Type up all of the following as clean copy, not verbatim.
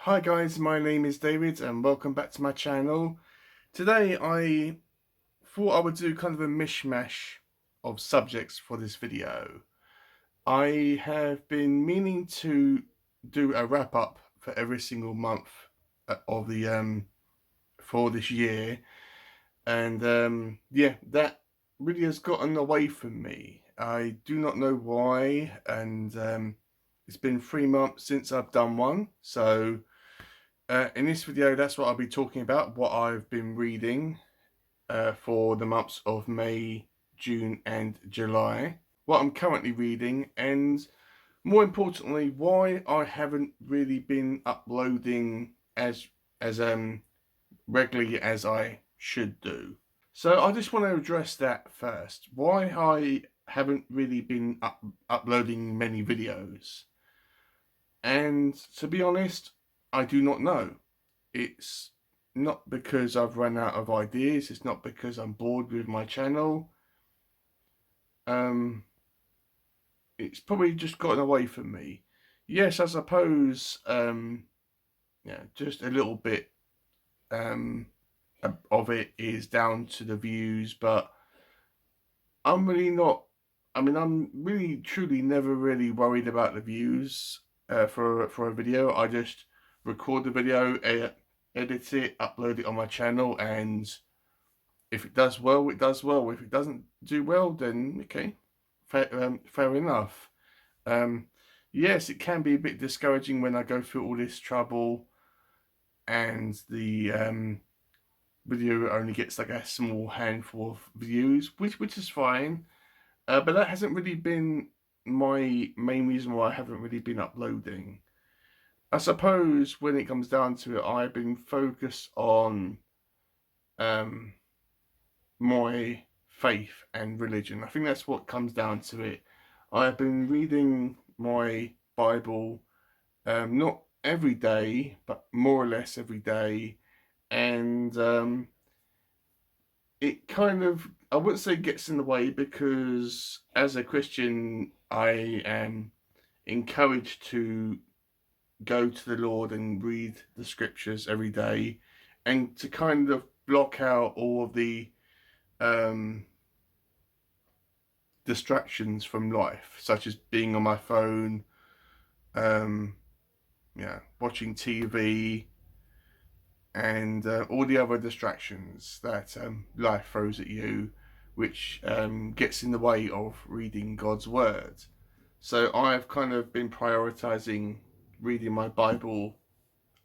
Hi guys, my name is David and welcome back to my channel. Today I thought I would do kind of a mishmash of subjects for this video. I have been meaning to do a wrap up for every single month of the for this year, and yeah, that really has gotten away from me. I do not know why, and it's been 3 months since I've done one, so in this video, that's what I'll be talking about, what I've been reading for the months of May, June and July, what I'm currently reading, and more importantly, why I haven't really been uploading as regularly as I should do. So I just want to address that first. Why I haven't really been uploading many videos. And to be honest, I do not know. It's not because I've run out of ideas. It's not because I'm bored with my channel. Um, it's probably just gotten away from me. Yes, I suppose. Yeah, just a little bit of it is down to the views, but I'm really not. I mean, I'm really truly never really worried about the views for a video. I just record the video, edit it, upload it on my channel, and if it does well, it does well. If it doesn't do well, then okay, fair enough. Um, yes, it can be a bit discouraging when I go through all this trouble and the video only gets like a small handful of views, which is fine. But that hasn't really been my main reason why I haven't really been uploading. I suppose when it comes down to it, I've been focused on um, my faith and religion. I think that's what comes down to it. I've been reading my Bible, not every day, but more or less every day, and it kind of, I wouldn't say gets in the way, because as a Christian, I am encouraged to go to the Lord and read the scriptures every day, and to kind of block out all of the um, distractions from life, such as being on my phone, um, yeah, watching TV, and all the other distractions that life throws at you, which gets in the way of reading God's word. So I've kind of been prioritizing reading my Bible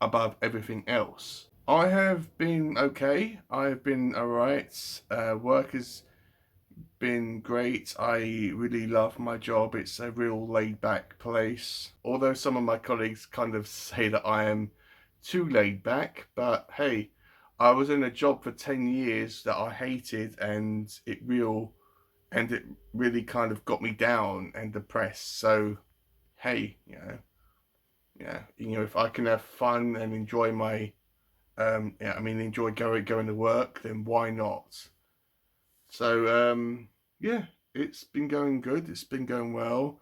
above everything else. I have been okay. I've been alright. Work has been great. I really love my job. It's a real laid back place. Although some of my colleagues kind of say that I am too laid back, but hey, I was in a job for 10 years that I hated, and it really kind of got me down and depressed. So hey, if I can have fun and enjoy my enjoy going to work, then why not? So yeah, it's been going good. It's been going well.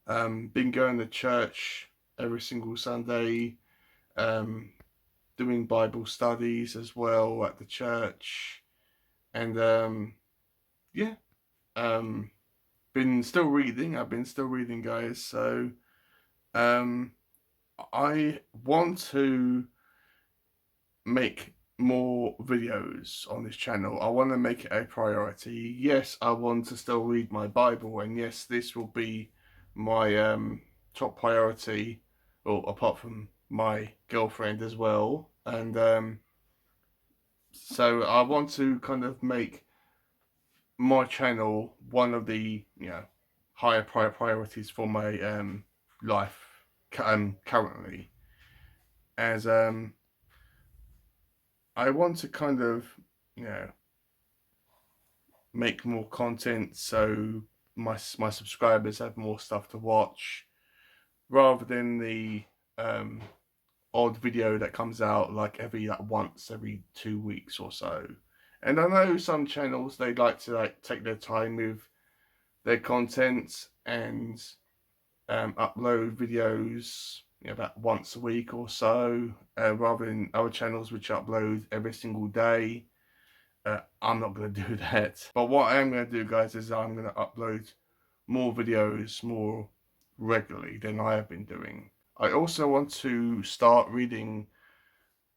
Been going to church every single Sunday. Um, Doing Bible studies as well at the church, and yeah, um, been still reading. I've been still reading, guys. So um, I want to make more videos on this channel. I want to make it a priority. Yes, I want to still read my Bible, and yes, this will be my top priority, or apart from my girlfriend as well. And so I want to kind of make my channel one of the higher priorities for my life currently, as I want to kind of you know make more content, so my subscribers have more stuff to watch, rather than the um, odd video that comes out like once every 2 weeks or so. And I know some channels, they like to take their time with their content and upload videos about once a week or so, rather than other channels which upload every single day. I'm not going to do that. But what I am going to do, guys, is I'm going to upload more videos more regularly than I have been doing. I also want to start reading,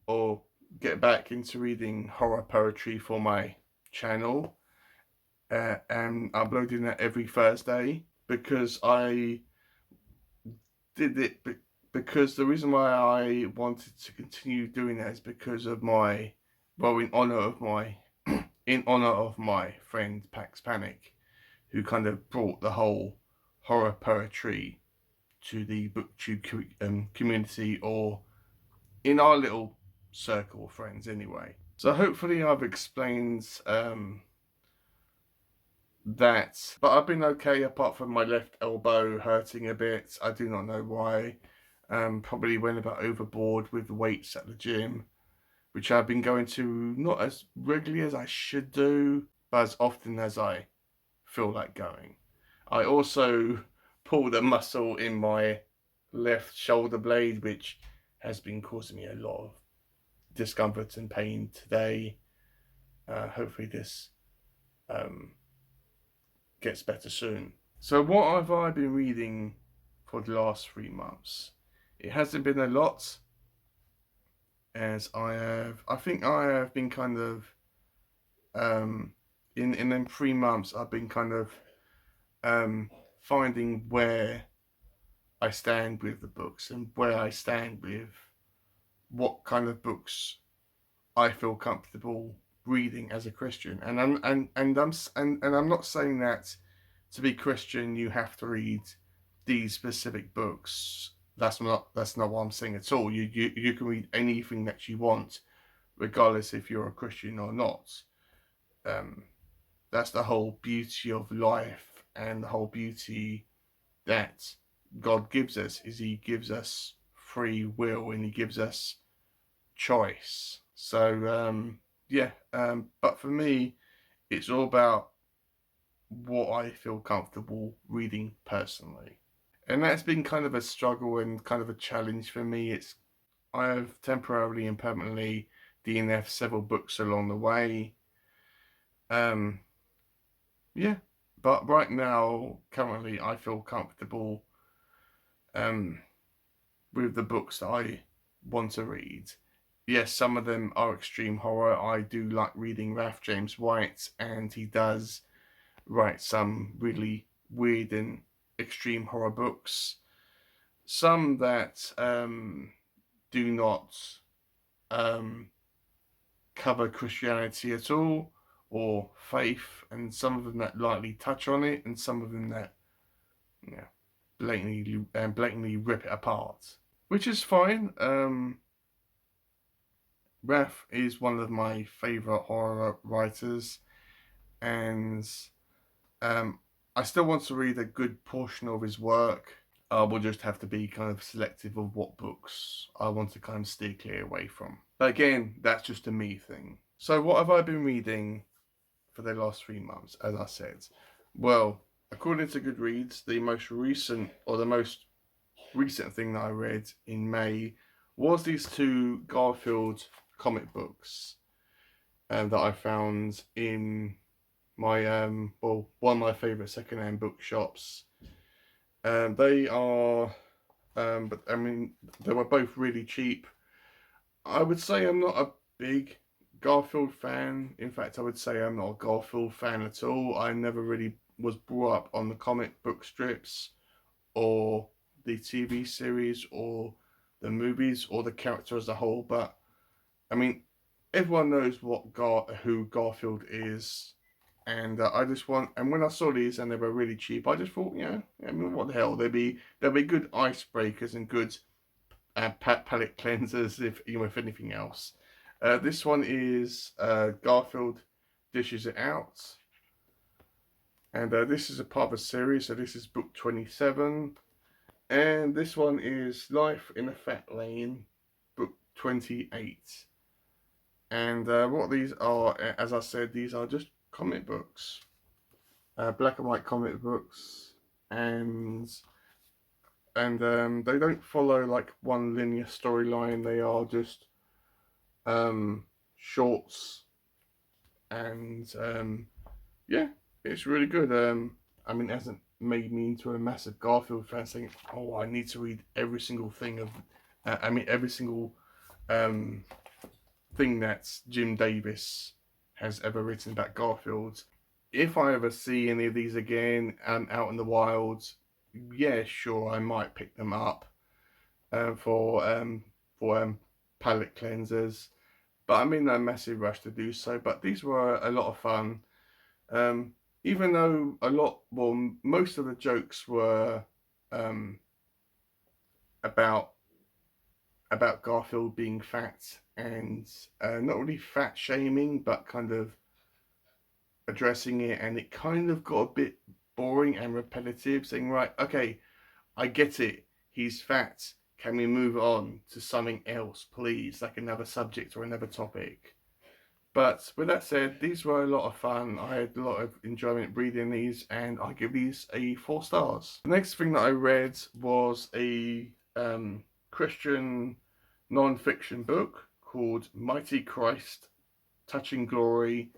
or get back into reading, horror poetry for my channel, and uploading that every Thursday, because I did it because the reason why I wanted to continue doing that is because of my, well, in honor of my in honor of my friend Pax Panic, who kind of brought the whole horror poetry to the booktube community, or in our little circle of friends anyway. So hopefully I've explained that, but I've been okay apart from my left elbow hurting a bit. I do not know why. Probably went a bit overboard with the weights at the gym, which I've been going to not as regularly as I should do, but as often as I feel like going. I also pulled a muscle in my left shoulder blade, which has been causing me a lot of discomfort and pain today. Hopefully this gets better soon. So what have I been reading for the last 3 months? It hasn't been a lot, as I think I have been kind of, in them 3 months, I've been kind of finding where I stand with the books, and where I stand with what kind of books I feel comfortable reading as a Christian. And I'm not saying that to be Christian you have to read these specific books. That's not what I'm saying at all. You can read anything that you want, regardless if you're a Christian or not. That's the whole beauty of life, and the whole beauty that God gives us, is He gives us free will, and He gives us choice. So but for me, it's all about what I feel comfortable reading personally, and that's been kind of a struggle and kind of a challenge for me. I have temporarily and permanently DNF'd several books along the way. Yeah, but right now, currently, I feel comfortable with the books that I want to read. Yes, some of them are extreme horror. I do like reading Ralph James White, and he does write some really weird and extreme horror books. Some that do not cover Christianity at all, or faith, and some of them that lightly touch on it, and some of them that blatantly rip it apart, which is fine. Raph is one of my favourite horror writers, and I still want to read a good portion of his work. I will just have to be kind of selective of what books I want to kind of steer clear away from. But again, that's just a me thing. So what have I been reading for the last 3 months, as I said? Well, according to Goodreads, the most recent thing that I read in May was these 2 Garfield comic books that I found in my one of my favourite secondhand bookshops. They are but I mean, they were both really cheap. I would say I'm not a big Garfield fan. In fact, I would say I'm not a Garfield fan at all. I never really was brought up on the comic book strips, or the TV series, or the movies, or the character as a whole. But I mean, everyone knows who Garfield is, and and when I saw these and they were really cheap, I just thought, I mean, what the hell? They'll be good icebreakers and good palate cleansers, if anything else. This one is Garfield Dishes It Out, and this is a part of a series. So this is book 27, and this one is Life in a Fat Lane, book 28. And what these are, as I said, these are just comic books, black and white comic books, and and they don't follow like one linear storyline. They are just shorts, and yeah, it's really good. I mean, it hasn't made me into a massive Garfield fan saying, "Oh, I need to read every single thing of," I mean, every single um, thing that Jim Davis has ever written about Garfield. If I ever see any of these again out in the wild, yeah, sure, I might pick them up uh, for um, for palate cleansers. But I'm in no massive rush to do so. But these were a lot of fun. Um, Even though most of the jokes were um, about Garfield being fat and not really fat shaming, but kind of addressing it, and it kind of got a bit boring and repetitive. Saying, right, okay, I get it. He's fat. Can we move on to something else, please? Like another subject or another topic. But with that said, these were a lot of fun. I had a lot of enjoyment reading these, and I give these a 4 stars. The next thing that I read was a Christian non-fiction book called Mighty Christ, Touching Glory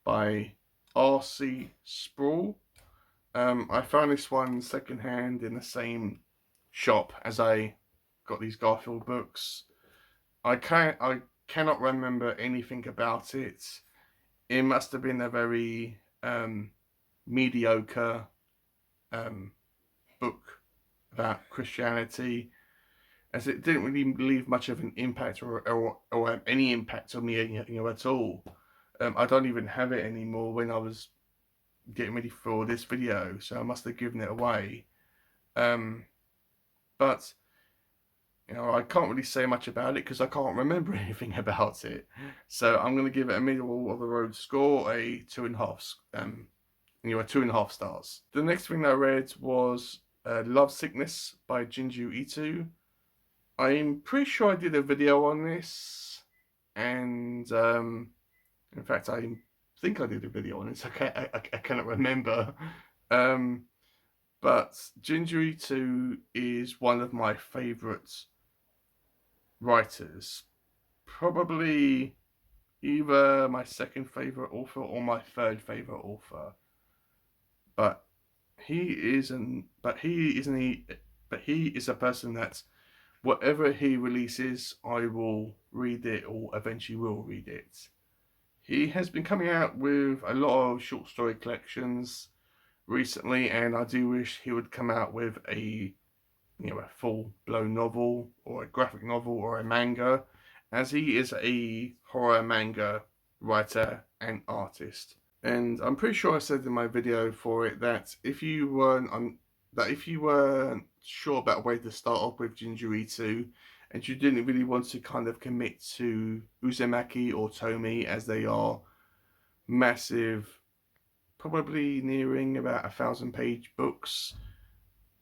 by R.C. Sproul. I found this one secondhand in the same shop as I got these Garfield books. I cannot remember anything about it. It must have been a very mediocre book about Christianity, as it didn't really leave much of an impact or any impact on me, at all. I don't even have it anymore when I was getting ready for this video, so I must have given it away. But I can't really say much about it because I can't remember anything about it. So I'm going to give it a middle of the road score, a 2.5. 2.5 stars. The next thing I read was Love Sickness by Junji Ito. I'm pretty sure I did a video on this, and in fact, I think I did a video on it. I cannot remember. But Junji Ito is one of my favourite writers. Probably either my second favourite author or my third favourite author. But he is a person that whatever he releases, I will read it or eventually will read it. He has been coming out with a lot of short story collections recently, and I do wish he would come out with a full-blown novel or a graphic novel or a manga, as he is a horror manga writer and artist. And I'm pretty sure I said in my video for it that if you weren't sure about where to start off with Junji Ito, and you didn't really want to kind of commit to Uzumaki or Tomy, as they are massive, probably nearing about 1,000-page books,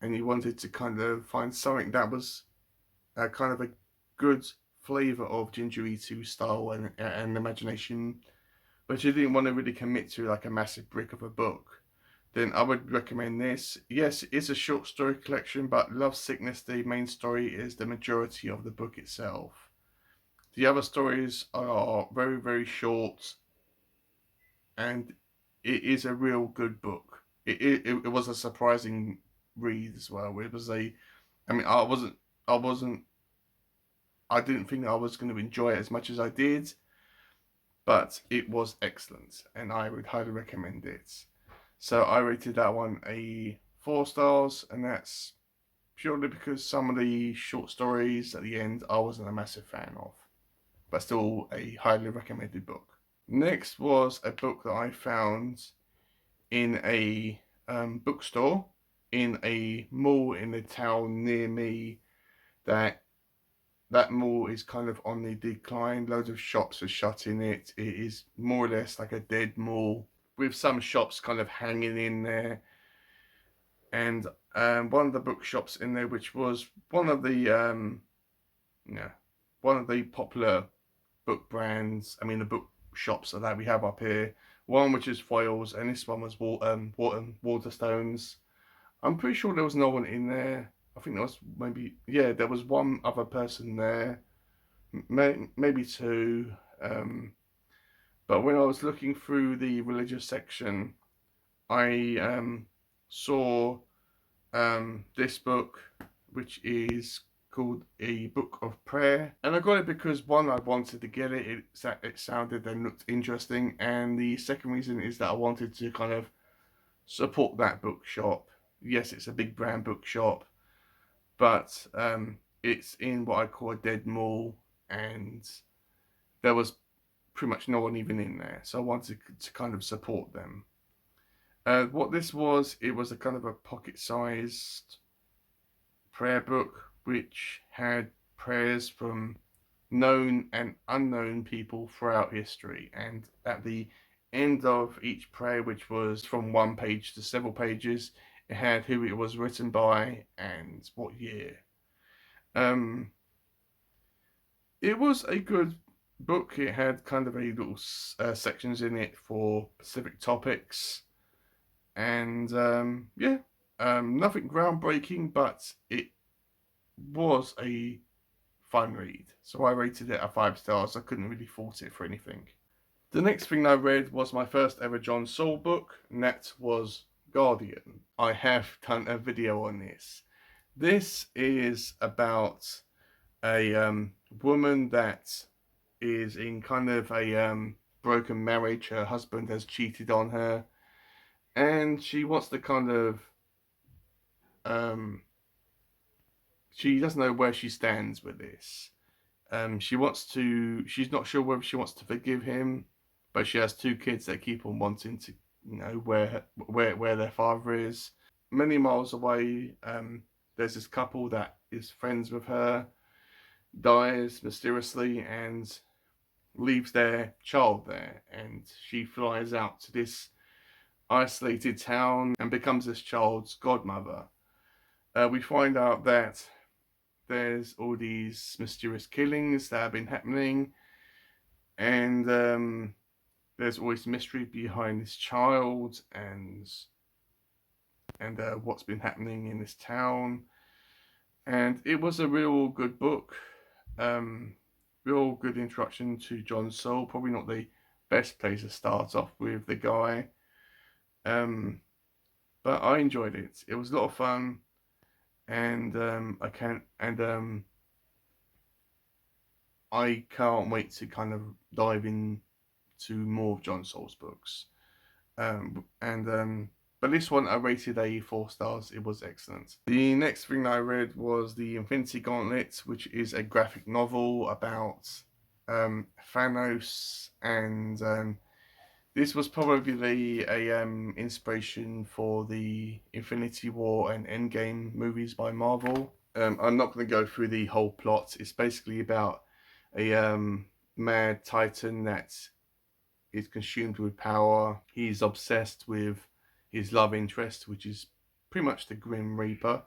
and you wanted to kind of find something that was kind of a good flavour of Junji Ito's style and imagination, but you didn't want to really commit to like a massive brick of a book, then I would recommend this. Yes, it's a short story collection, but Love Sickness, the main story, is the majority of the book itself. The other stories are very, very short, and it is a real good book. It was a surprising read as well. It was I mean, I didn't think I was going to enjoy it as much as I did, but it was excellent, and I would highly recommend it. So I rated that one a 4 stars, and that's purely because some of the short stories at the end I wasn't a massive fan of, but still a highly recommended book. Next was a book that I found in a bookstore in a mall in a town near me. That mall is kind of on the decline. Loads of shops are shut in it. It is more or less like a dead mall, with some shops kind of hanging in there. And one of the bookshops in there, which was one of the popular book brands. I mean, the book shops that we have up here. One which is Foyles, and this one was Waterstones. I'm pretty sure there was no one in there. I think there was there was one other person there, maybe two. But when I was looking through the religious section, I saw this book, which is called A Book of Prayer, and I got it because one, I wanted to get it. It sounded and looked interesting, and the second reason is that I wanted to kind of support that bookshop. Yes, it's a big brand bookshop, but it's in what I call a dead mall, and there was pretty much no one even in there, so I wanted to kind of support them. What this was, it was a kind of a pocket-sized prayer book which had prayers from known and unknown people throughout history, and at the end of each prayer, which was from one page to several pages, it had who it was written by and what year. It was a good book. It had kind of a little sections in it for specific topics, and nothing groundbreaking, but it was a fun read. So I rated it at 5 stars. I couldn't really fault it for anything. The next thing I read was my first ever John Saul book, and that was Guardian. I have done a video on this. This is about a woman that is in kind of a broken marriage. Her husband has cheated on her, and she wants to kind of she doesn't know where she stands with this. She's not sure whether she wants to forgive him, but she has two kids that keep on wanting to know where their father is. Many miles away, there's this couple that is friends with her, dies mysteriously and leaves their child there, and she flies out to this isolated town and becomes this child's godmother. We find out that there's all these mysterious killings that have been happening, and there's always mystery behind this child and what's been happening in this town. And it was a real good book, real good introduction to John Saul. Probably not the best place to start off with the guy, but I enjoyed it. It was a lot of fun, and I can't wait to kind of dive into more of John Saul's books. But this one I rated a 4 stars. It was excellent. The next thing I read was The Infinity Gauntlet, which is a graphic novel about Thanos, and this was probably a inspiration for the Infinity War and Endgame movies by Marvel. I'm not going to go through the whole plot. It's basically about a mad titan that is consumed with power. He's obsessed with his love interest, which is pretty much the Grim Reaper,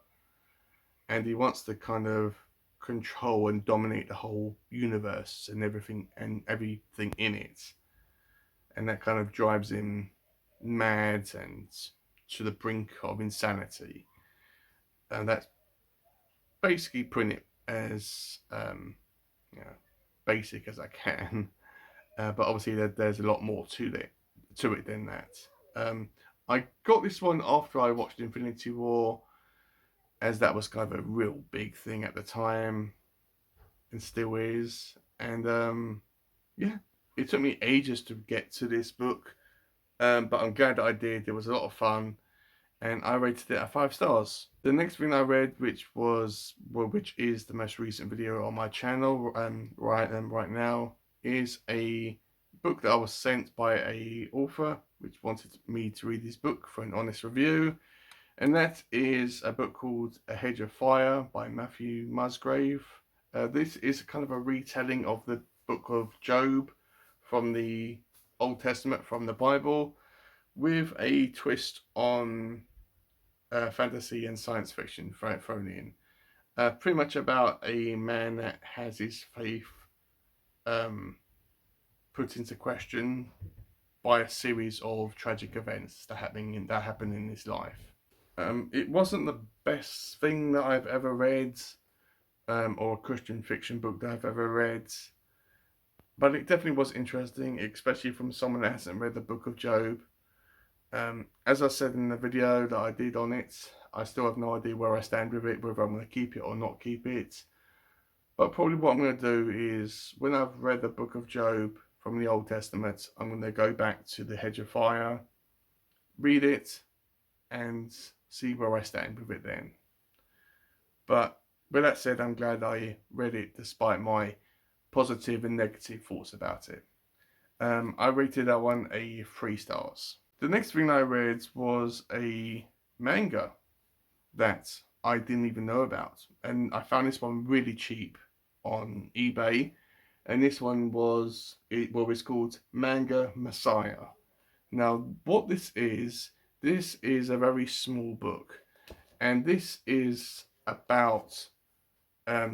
and he wants to kind of control and dominate the whole universe and everything in it, and that kind of drives him mad and to the brink of insanity. And that's basically putting it as basic as I can. But obviously there's a lot more to it than that. I got this one after I watched Infinity War, as that was kind of a real big thing at the time, and still is. And it took me ages to get to this book, but I'm glad that I did. It was a lot of fun, and I rated it at 5 stars. The next thing I read, which is the most recent video on my channel right now, is a book that I was sent by a author which wanted me to read this book for an honest review, and that is a book called A Hedge of Fire by Matthew Musgrave. This is kind of a retelling of the book of Job from the Old Testament, from the Bible, with a twist on fantasy and science fiction thrown in. Pretty much about a man that has his faith put into question by a series of tragic events that happen in his life. It wasn't the best thing that I've ever read, or a Christian fiction book that I've ever read, but it definitely was interesting, especially from someone that hasn't read the Book of Job. As I said in the video that I did on it, I still have no idea where I stand with it, whether I'm going to keep it or not keep it. But probably what I'm going to do is, when I've read the Book of Job from the Old Testament, I'm going to go back to the Hedge of Fire, read it, and see where I stand with it then. But with that said, I'm glad I read it despite my positive and negative thoughts about it. I rated that one a 3 stars. The next thing I read was a manga that I didn't even know about, and I found this one really cheap on eBay, and this one was it's called Manga Messiah. Now what this is a very small book, and this is about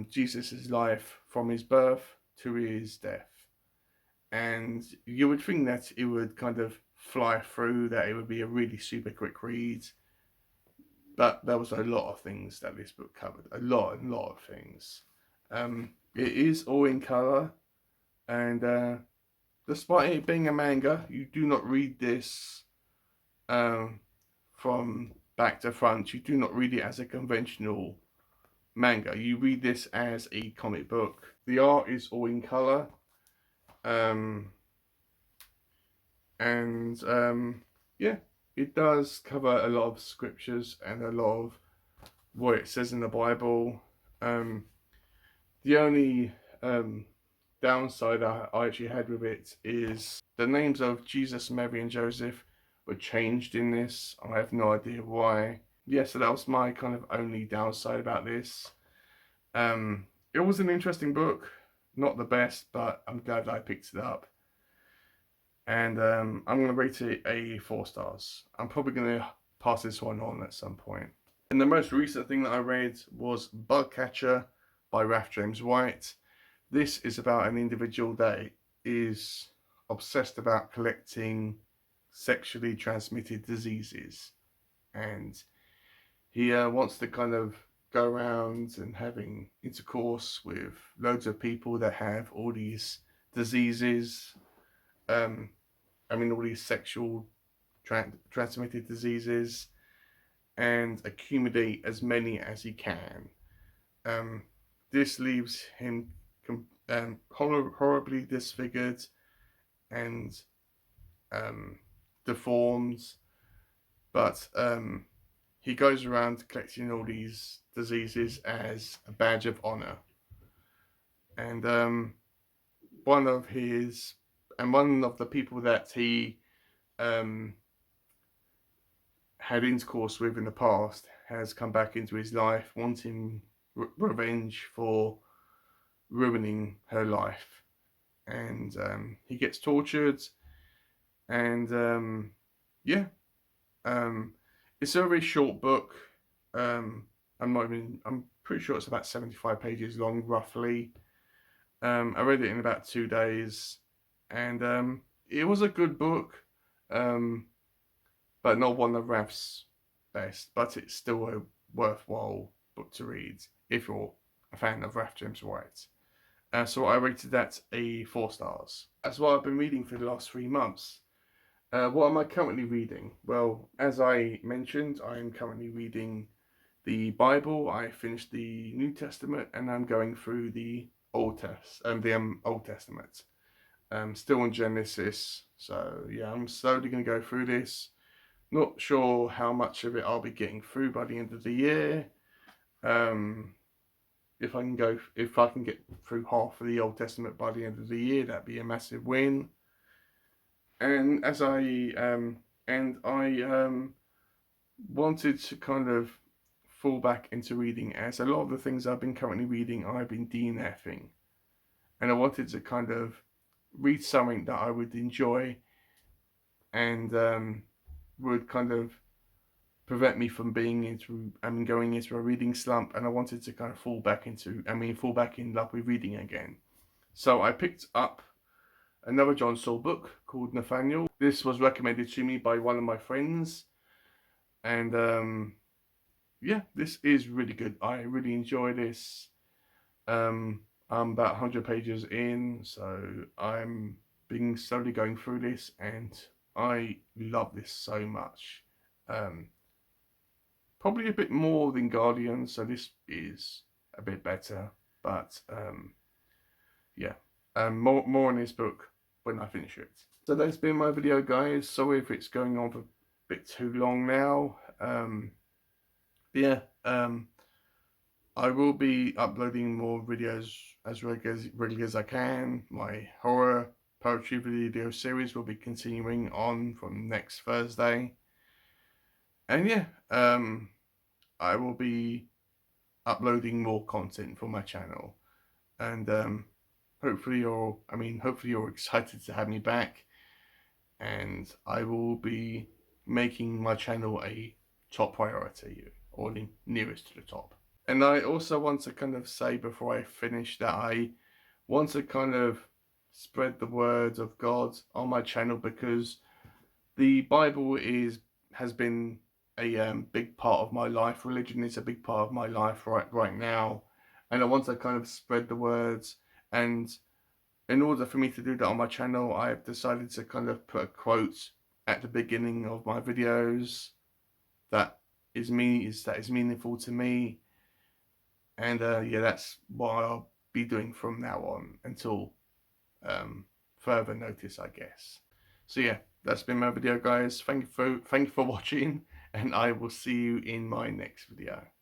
Jesus' life from his birth to his death. And you would think that it would kind of fly through, that it would be a really super quick read, but there was a lot of things that this book covered, a lot of things. It is all in colour, and despite it being a manga, you do not read this from back to front. You do not read it as a conventional manga. You read this as a comic book. The art is all in colour, yeah, it does cover a lot of scriptures and a lot of what it says in the Bible. The only downside I actually had with it is the names of Jesus, Mary and Joseph were changed in this. I have no idea why. Yeah, so that was my kind of only downside about this. It was an interesting book, not the best, but I'm glad I picked it up. And I'm going to rate it a 4 stars. I'm probably going to pass this one on at some point. And the most recent thing that I read was Bugcatcher by Ralph James White. This is about an individual that is obsessed about collecting sexually transmitted diseases. And he wants to kind of go around and having intercourse with loads of people that have all these diseases. All these sexual transmitted diseases, and accumulate as many as he can. This leaves him horribly disfigured and deformed, but he goes around collecting all these diseases as a badge of honor. And one of the people that he had intercourse with in the past has come back into his life, wanting revenge for ruining her life. And he gets tortured, and it's a very short book. I'm pretty sure it's about 75 pages long, roughly. I read it in about 2 days, and it was a good book, but not one of Ralph's best, but it's still a worthwhile book to read if you're a fan of Ralph James White. So I rated that a 4 stars. That's what I've been reading for the last 3 months. What am I currently reading? Well, as I mentioned, I am currently reading the Bible. I finished the New Testament, and I'm going through the Old Testament. Still in Genesis, so yeah, I'm slowly going to go through this. Not sure how much of it I'll be getting through by the end of the year. If I can get through half of the Old Testament by the end of the year, that'd be a massive win. And as I wanted to kind of fall back into reading, as a lot of the things I've been currently reading I've been DNFing, and I wanted to kind of read something that I would enjoy and would kind of prevent me from going into a reading slump, and I wanted to kind of fall back in love with reading again. So I picked up another John Saul book called Nathaniel. This was recommended to me by one of my friends, and yeah, this is really good. I really enjoy this. I'm about 100 pages in, so I'm being slowly going through this, and I love this so much. Um, Probably a bit more than Guardian, so this is a bit better. But yeah, more on this book when I finish it. So that's been my video, guys. Sorry if it's going on for a bit too long now. Yeah, I will be uploading more videos as regularly as I can. My horror poetry video series will be continuing on from next Thursday. And yeah, I will be uploading more content for my channel. And hopefully you're excited to have me back. And I will be making my channel a top priority, or the nearest to the top. And I also want to kind of say before I finish that I want to kind of spread the word of God on my channel, because the Bible has been a big part of my life. Religion is a big part of my life right now, and I want to kind of spread the words. And in order for me to do that on my channel, I've decided to kind of put a quote at the beginning of my videos that is meaningful to me. And yeah, that's what I'll be doing from now on until further notice, I guess. So yeah, that's been my video, guys. Thank you for watching, and I will see you in my next video.